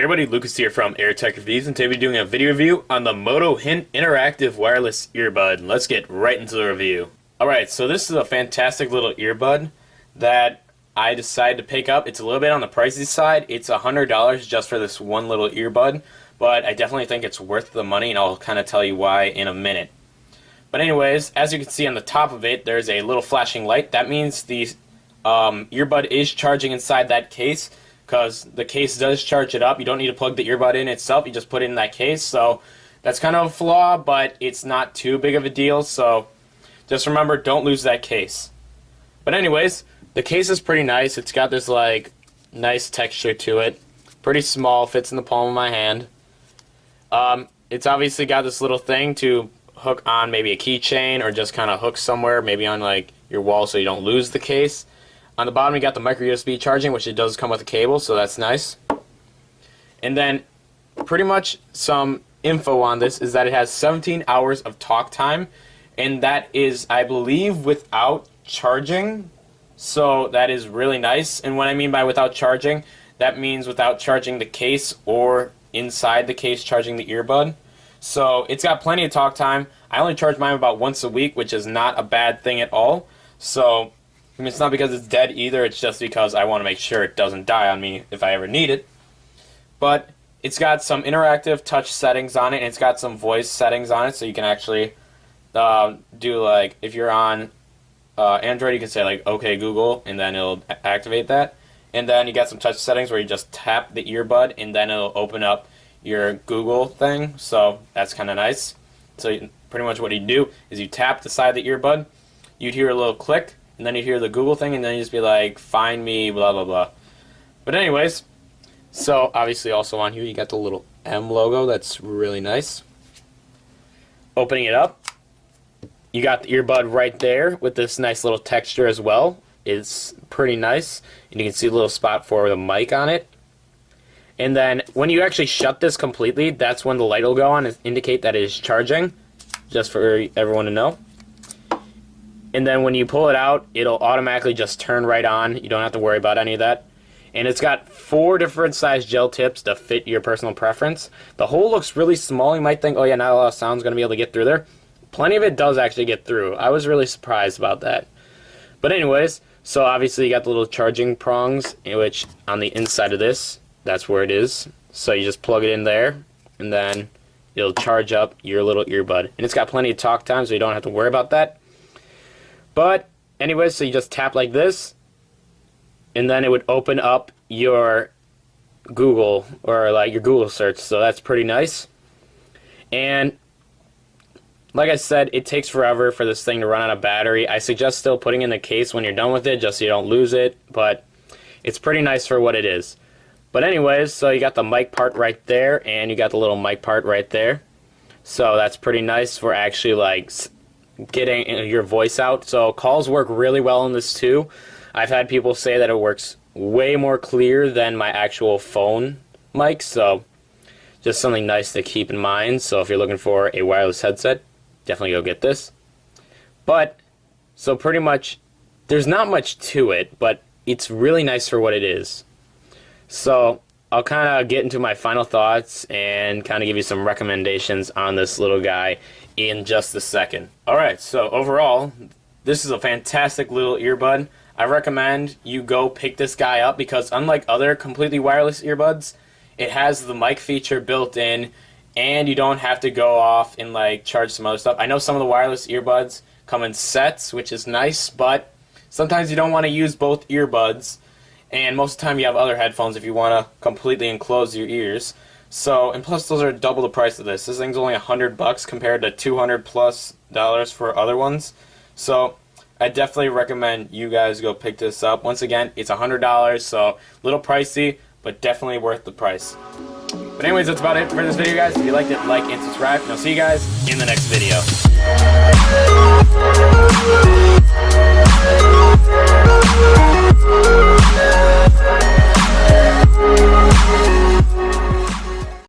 Hey everybody, Lucas here from AirTech Reviews, and today we're doing a video review on the Moto Hint Interactive Wireless Earbud. Let's get right into the review. Alright, so this is a fantastic little earbud that I decided to pick up. It's a little bit on the pricey side. It's $100 just for this one little earbud, but I definitely think it's worth the money, and I'll kind of tell you why in a minute. But anyways, as you can see on the top of it, there's a little flashing light. That means the earbud is charging inside that case, because the case does charge it up. You don't need to plug the earbud in itself, you just put it in that case. So that's kind of a flaw, but it's not too big of a deal, so just remember, don't lose that case. But anyways, the case is pretty nice. It's got this like nice texture to it. Pretty small, fits in the palm of my hand. It's obviously got this little thing to hook on maybe a keychain, or just kind of hook somewhere, maybe on like your wall, so you don't lose the case. On the bottom you got the micro USB charging, which it does come with a cable, so that's nice. And then pretty much some info on this is that it has 17 hours of talk time, and that is, I believe, without charging. So that is really nice. And what I mean by without charging, that means without charging the case or inside the case charging the earbud. So it's got plenty of talk time. I only charge mine about once a week, which is not a bad thing at all. So I mean, it's not because it's dead either, it's just because I want to make sure it doesn't die on me if I ever need it. But it's got some interactive touch settings on it, and it's got some voice settings on it, so you can actually do, like, if you're on Android, you can say like, okay Google, and then it'll activate that. And then you got some touch settings where you just tap the earbud, and then it'll open up your Google thing, so that's kind of nice. So pretty much what you do is you tap the side of the earbud, you'd hear a little click, and then you hear the Google thing, and then you just be like, find me, blah, blah, blah. But anyways, so obviously also on here you got the little M logo. That's really nice. Opening it up, you got the earbud right there with this nice little texture as well. It's pretty nice. And you can see a little spot for the mic on it. And then when you actually shut this completely, that's when the light will go on and indicate that it is charging, just for everyone to know. And then when you pull it out, it'll automatically just turn right on. You don't have to worry about any of that. And it's got 4 different size gel tips to fit your personal preference. The hole looks really small. You might think, oh yeah, not a lot of sound's going to be able to get through there. Plenty of it does actually get through. I was really surprised about that. But anyways, so obviously you got the little charging prongs, which on the inside of this, that's where it is. So you just plug it in there, and then it'll charge up your little earbud. And it's got plenty of talk time, so you don't have to worry about that. But anyways, so you just tap like this, and then it would open up your Google, or like your Google search, so that's pretty nice. And like I said, it takes forever for this thing to run out of battery. I suggest still putting in the case when you're done with it, just so you don't lose it, but it's pretty nice for what it is. But anyways, so you got the mic part right there, and you got the little mic part right there. So that's pretty nice for actually like getting your voice out. So calls work really well on this too. I've had people say that it works way more clear than my actual phone mic, so just something nice to keep in mind. So if you're looking for a wireless headset, definitely go get this. But so pretty much there's not much to it, but it's really nice for what it is. So I'll kind of get into my final thoughts and kind of give you some recommendations on this little guy in just a second. Alright, so overall, this is a fantastic little earbud. I recommend you go pick this guy up, because unlike other completely wireless earbuds, it has the mic feature built in, and you don't have to go off and like charge some other stuff. I know some of the wireless earbuds come in sets, which is nice, but sometimes you don't want to use both earbuds. And most of the time you have other headphones if you want to completely enclose your ears. So, and plus those are double the price of this. This thing's only $100 compared to $200+ for other ones. So I definitely recommend you guys go pick this up. Once again, it's $100, so a little pricey, but definitely worth the price. But anyways, that's about it for this video, guys. If you liked it, like and subscribe, and I'll see you guys in the next video.